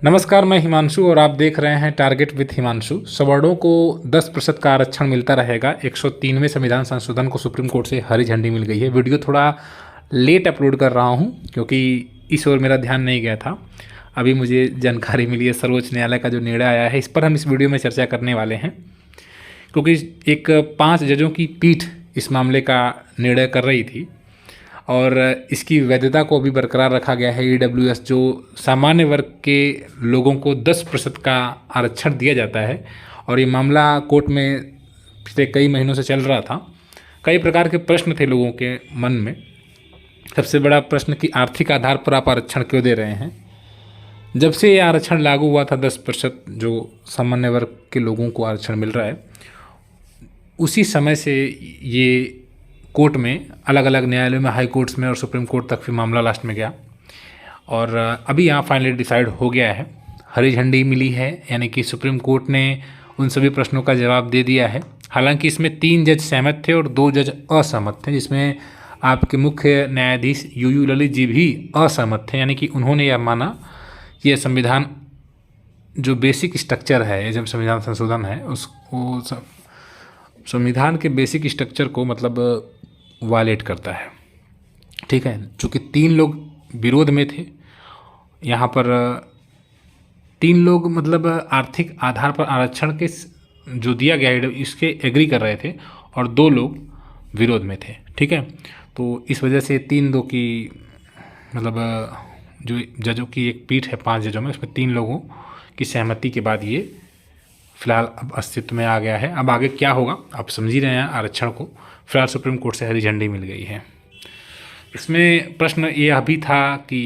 नमस्कार, मैं हिमांशु और आप देख रहे हैं टारगेट विथ हिमांशु। सवर्णों को 10% का आरक्षण मिलता रहेगा। 103वें संविधान संशोधन को सुप्रीम कोर्ट से हरी झंडी मिल गई है। वीडियो थोड़ा लेट अपलोड कर रहा हूं क्योंकि इस ओर मेरा ध्यान नहीं गया था। अभी मुझे जानकारी मिली है सर्वोच्च न्यायालय का जो निर्णय आया है, इस पर हम इस वीडियो में चर्चा करने वाले हैं क्योंकि एक 5 जजों की पीठ इस मामले का निर्णय कर रही थी और इसकी वैधता को भी बरकरार रखा गया है। EWS जो सामान्य वर्ग के लोगों को 10% का आरक्षण दिया जाता है और ये मामला कोर्ट में पिछले कई महीनों से चल रहा था। कई प्रकार के प्रश्न थे लोगों के मन में। सबसे बड़ा प्रश्न कि आर्थिक आधार पर आप आरक्षण क्यों दे रहे हैं। जब से ये आरक्षण लागू हुआ था 10% जो सामान्य वर्ग के लोगों को आरक्षण मिल रहा है, उसी समय से ये कोर्ट में अलग अलग न्यायालयों में, हाई कोर्ट्स में और सुप्रीम कोर्ट तक फिर मामला लास्ट में गया और अभी यहाँ फाइनली डिसाइड हो गया है। हरी झंडी मिली है, यानी कि सुप्रीम कोर्ट ने उन सभी प्रश्नों का जवाब दे दिया है। हालांकि इसमें 3 जज सहमत थे और 2 जज असहमत थे, जिसमें आपके मुख्य न्यायाधीश UU ललित जी भी असहमत थे। यानी कि उन्होंने यह माना कि यह संविधान जो बेसिक स्ट्रक्चर है, जब संविधान संशोधन है, उसको संविधान के बेसिक स्ट्रक्चर को मतलब वायलेट करता है। ठीक है, चूँकि 3 लोग विरोध में थे, यहाँ पर 3 लोग मतलब आर्थिक आधार पर आरक्षण के जो दिया गया है इसके एग्री कर रहे थे और 2 लोग विरोध में थे। ठीक है, तो इस वजह से 3-2 की मतलब जो जजों की एक पीठ है 5 जजों में, उसमें 3 लोगों की सहमति के बाद ये फिलहाल अब अस्तित्व में आ गया है। अब आगे क्या होगा आप समझ ही रहे हैं। आरक्षण को फिलहाल सुप्रीम कोर्ट से हरी झंडी मिल गई है। इसमें प्रश्न यह भी था कि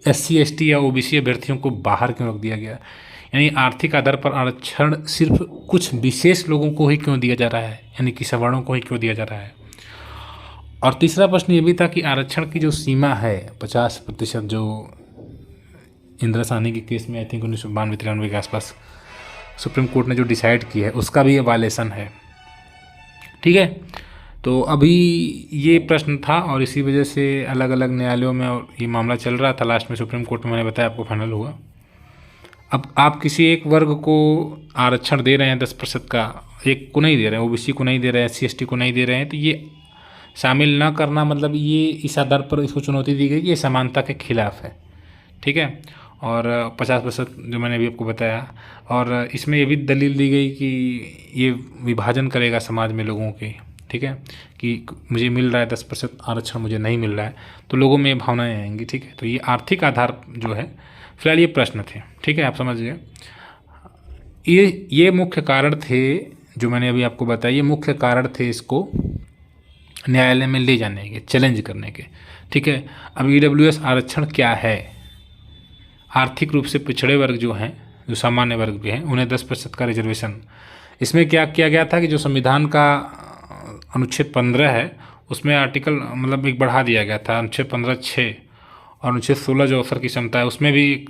SC ST या OBC अभ्यर्थियों को बाहर क्यों रख दिया गया, यानी आर्थिक आधार पर आरक्षण सिर्फ कुछ विशेष लोगों को ही क्यों दिया जा रहा है, यानी कि सवर्णों को ही क्यों दिया जा रहा है। और तीसरा प्रश्न ये भी था कि आरक्षण की जो सीमा है 50%, जो इंदिरा साहनी के केस में आई थिंक 1992-93 के आसपास सुप्रीम कोर्ट ने जो डिसाइड की है, उसका भी ये वायलेशन है। ठीक है, तो अभी ये प्रश्न था और इसी वजह से अलग अलग न्यायालयों में और ये मामला चल रहा था। लास्ट में सुप्रीम कोर्ट में मैंने बताया आपको फाइनल हुआ। अब आप किसी एक वर्ग को आरक्षण दे रहे हैं 10% का, एक को नहीं दे रहे हैं, OBC को नहीं दे रहे हैं, SC ST को नहीं दे रहे हैं, तो ये शामिल ना करना मतलब ये इस आधार पर इसको चुनौती दी गई कि ये समानता के खिलाफ है। ठीक है, और 50% जो मैंने अभी आपको बताया, और इसमें ये भी दलील दी गई कि ये विभाजन करेगा समाज में लोगों के। ठीक है, कि मुझे मिल रहा है 10% आरक्षण, मुझे नहीं मिल रहा है, तो लोगों में भावनाएं आएंगी। ठीक है, तो ये आर्थिक आधार जो है, फिलहाल ये प्रश्न थे। ठीक है, आप समझिए ये मुख्य कारण थे जो मैंने अभी आपको बताया। ये मुख्य कारण थे इसको न्यायालय में ले जाने के, चैलेंज करने के। ठीक है, अब EWS आरक्षण क्या है। आर्थिक रूप से पिछड़े वर्ग जो हैं, जो सामान्य वर्ग भी हैं, उन्हें 10% का रिजर्वेशन। इसमें क्या किया गया था कि जो संविधान का अनुच्छेद 15 है, उसमें आर्टिकल मतलब एक बढ़ा दिया गया था, अनुच्छेद 15(6) और अनुच्छेद 16 जो अवसर की क्षमता है, उसमें भी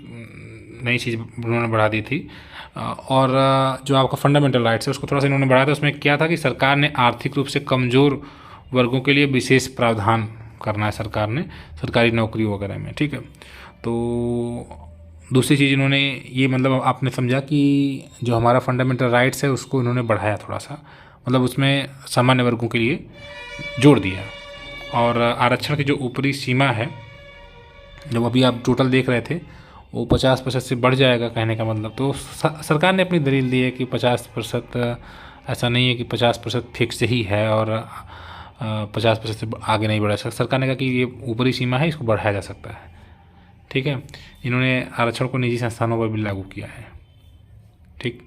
नई चीज़ उन्होंने बढ़ा दी थी। और जो आपका फंडामेंटल राइट्स है उसको थोड़ा सा इन्होंने बढ़ाया था। उसमें क्या था कि सरकार ने आर्थिक रूप से कमज़ोर वर्गों के लिए विशेष प्रावधान करना है सरकार ने, सरकारी नौकरी वगैरह में। ठीक है, तो दूसरी चीज़ इन्होंने ये मतलब आपने समझा कि जो हमारा फंडामेंटल राइट्स है उसको इन्होंने बढ़ाया थोड़ा सा, मतलब उसमें सामान्य वर्गों के लिए जोड़ दिया। और आरक्षण की जो ऊपरी सीमा है, जब अभी आप टोटल देख रहे थे, वो 50% से बढ़ जाएगा कहने का मतलब। तो सरकार ने अपनी दलील दी है कि 50%, ऐसा नहीं है कि 50% फिक्स ही है और 50% से आगे नहीं बढ़ा सकता। सरकार ने कहा कि ये ऊपरी सीमा है, इसको बढ़ाया जा सकता है। ठीक है, इन्होंने आरक्षण को निजी संस्थानों पर भी लागू किया है। ठीक,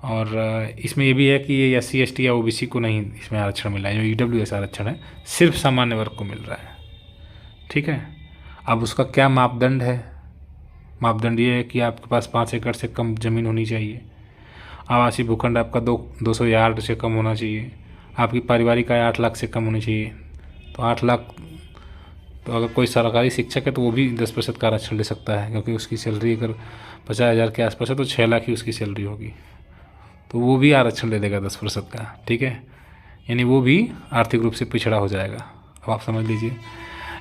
और इसमें ये भी है कि ये SC ST या OBC को नहीं इसमें आरक्षण मिला है। जो EWS आरक्षण है सिर्फ सामान्य वर्ग को मिल रहा है। ठीक है, अब उसका क्या मापदंड है। मापदंड ये है कि आपके पास 5 एकड़ से कम ज़मीन होनी चाहिए, आवासीय भूखंड आपका 200 यार्ड से कम होना चाहिए, आपकी पारिवारिक आय 8 लाख से कम होनी चाहिए। तो 8 लाख, तो अगर कोई सरकारी शिक्षक है तो वो भी 10% का आरक्षण ले सकता है, क्योंकि उसकी सैलरी अगर 50,000 के आसपास है तो 6 लाख ही उसकी सैलरी होगी, तो वो भी आरक्षण ले लेगा 10% का। ठीक है, यानी वो भी आर्थिक रूप से पिछड़ा हो जाएगा। अब आप समझ लीजिए,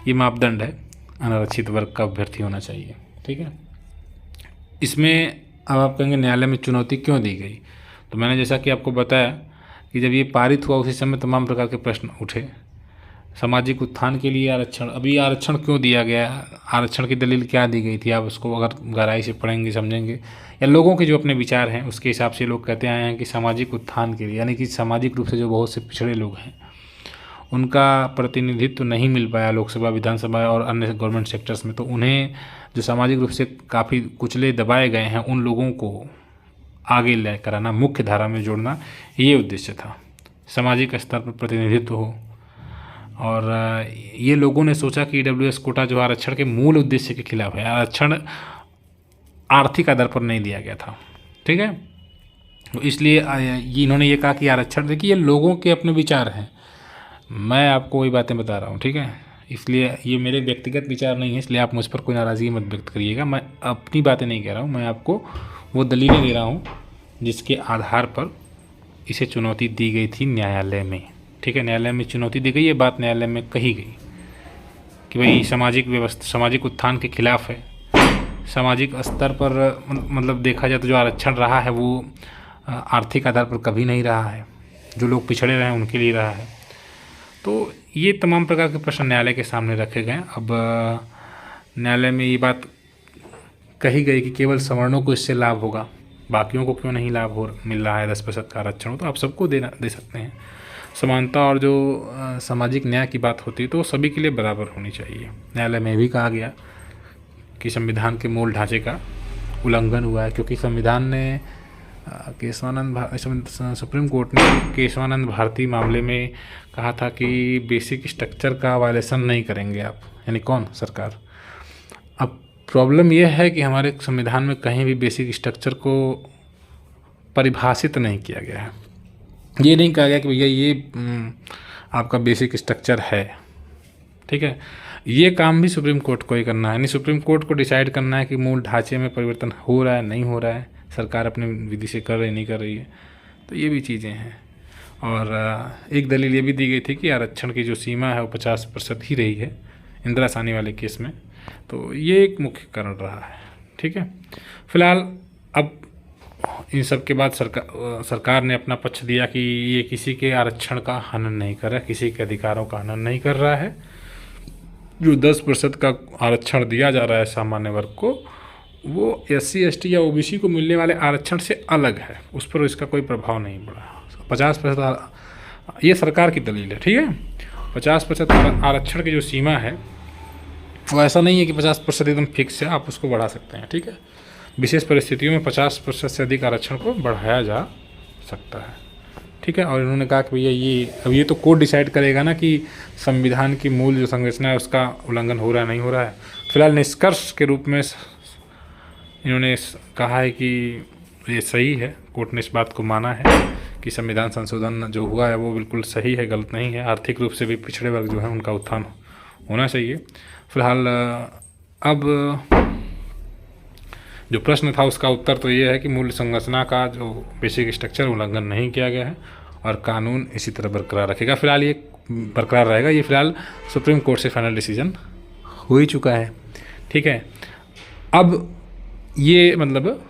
ये मापदंड है, अनारक्षित वर्ग का अभ्यर्थी होना चाहिए। ठीक है, इसमें अब आप कहेंगे न्यायालय में चुनौती क्यों दी गई, तो मैंने जैसा कि आपको बताया कि जब ये पारित हुआ उसी समय तमाम प्रकार के प्रश्न उठे। सामाजिक उत्थान के लिए आरक्षण, अभी आरक्षण क्यों दिया गया, आरक्षण की दलील क्या दी गई थी, आप उसको अगर गहराई से पढ़ेंगे समझेंगे, या लोगों के जो अपने विचार हैं उसके हिसाब से लोग कहते आए हैं कि सामाजिक उत्थान के लिए, यानी कि सामाजिक रूप से जो बहुत से पिछड़े लोग हैं उनका प्रतिनिधित्व नहीं मिल पाया लोकसभा, विधानसभा और अन्य गवर्नमेंट सेक्टर्स में, तो उन्हें जो सामाजिक रूप से काफ़ी कुचले दबाए गए हैं उन लोगों को आगे लेकर आना, मुख्य धारा में जोड़ना, ये उद्देश्य था। सामाजिक स्तर पर प्रतिनिधित्व हो, और ये लोगों ने सोचा कि ईडब्ल्यूएस कोटा जो आरक्षण के मूल उद्देश्य के खिलाफ है, आरक्षण आर्थिक आधार पर नहीं दिया गया था, ठीक है। तो इसलिए इन्होंने ये कहा कि आरक्षण, देखिए ये लोगों के अपने विचार हैं, मैं आपको वही बातें बता रहा हूँ, ठीक है। इसलिए ये मेरे व्यक्तिगत विचार नहीं है, इसलिए आप मुझ पर कोई नाराज़गी मत व्यक्त करिएगा। मैं अपनी बातें नहीं कह रहा हूँ, मैं आपको वो दलीलें दे रहा हूँ जिसके आधार पर इसे चुनौती दी गई थी न्यायालय में, ठीक है। न्यायालय में चुनौती दी गई, ये बात न्यायालय में कही गई कि भाई सामाजिक व्यवस्था, सामाजिक उत्थान के खिलाफ है। सामाजिक स्तर पर मतलब देखा जाए तो जो आरक्षण रहा है वो आर्थिक आधार पर कभी नहीं रहा है, जो लोग पिछड़े रहे हैं उनके लिए रहा है। तो ये तमाम प्रकार के प्रश्न न्यायालय के सामने रखे गए। अब न्यायालय में ये बात कही गई कि केवल सवर्णों को इससे लाभ होगा, बाकियों को क्यों नहीं लाभ मिल रहा है 10% का आरक्षण, तो आप सबको दे सकते हैं। समानता और जो सामाजिक न्याय की बात होती है तो सभी के लिए बराबर होनी चाहिए। न्यायालय में भी कहा गया कि संविधान के मूल ढांचे का उल्लंघन हुआ है, क्योंकि संविधान ने सुप्रीम कोर्ट ने केशवानंद भारती मामले में कहा था कि बेसिक स्ट्रक्चर का वायलेशन नहीं करेंगे आप, यानी कौन, सरकार। अब प्रॉब्लम यह है कि हमारे संविधान में कहीं भी बेसिक स्ट्रक्चर को परिभाषित नहीं किया गया है। ये नहीं कहा गया कि भैया ये आपका बेसिक स्ट्रक्चर है, ठीक है। ये काम भी सुप्रीम कोर्ट को ही करना है, यानी सुप्रीम कोर्ट को डिसाइड करना है कि मूल ढांचे में परिवर्तन हो रहा है नहीं हो रहा है, सरकार अपनी विधि से कर रही नहीं कर रही है। तो ये भी चीज़ें हैं। और एक दलील ये भी दी गई थी कि आरक्षण की जो सीमा है वो 50% ही रही है इंदिरा साहनी वाले केस में, तो ये एक मुख्य कारण रहा है, ठीक है। फिलहाल अब इन सब के बाद सरकार ने अपना पक्ष दिया कि ये किसी के आरक्षण का हनन नहीं कर रहा है, किसी के अधिकारों का हनन नहीं कर रहा है। जो 10% का आरक्षण दिया जा रहा है सामान्य वर्ग को, वो SC ST या OBC को मिलने वाले आरक्षण से अलग है, उस पर इसका कोई प्रभाव नहीं पड़ा। 50% ये सरकार की दलील है, ठीक है। 50% आरक्षण की जो सीमा है वो ऐसा नहीं है कि 50% एकदम फिक्स है, आप उसको बढ़ा सकते हैं, ठीक है। विशेष परिस्थितियों में 50% से अधिक आरक्षण को बढ़ाया जा सकता है, ठीक है। और इन्होंने कहा कि भैया अब ये तो कोर्ट डिसाइड करेगा ना कि संविधान की मूल जो संरचना है उसका उल्लंघन हो रहा है नहीं हो रहा है। फिलहाल निष्कर्ष के रूप में इन्होंने कहा है कि ये सही है, कोर्ट ने इस बात को माना है कि संविधान संशोधन जो हुआ है वो बिल्कुल सही है, गलत नहीं है। आर्थिक रूप से भी पिछड़े वर्ग जो है उनका उत्थान होना चाहिए। फिलहाल अब जो प्रश्न था उसका उत्तर तो ये है कि मूल संरचना का जो बेसिक स्ट्रक्चर उल्लंघन नहीं किया गया है और कानून इसी तरह बरकरार रखेगा। फिलहाल ये बरकरार रहेगा, ये फिलहाल सुप्रीम कोर्ट से फाइनल डिसीजन हो ही चुका है, ठीक है। अब ये मतलब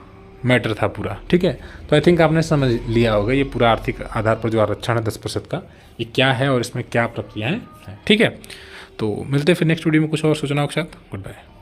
मैटर था पूरा, ठीक है। तो आई थिंक आपने समझ लिया होगा ये पूरा आर्थिक आधार पर जो आरक्षण है 10% का, ये क्या है और इसमें क्या प्रक्रियाएं हैं, ठीक है। तो मिलते हैं फिर नेक्स्ट वीडियो में कुछ और सूचनाओं के साथ। Good bye.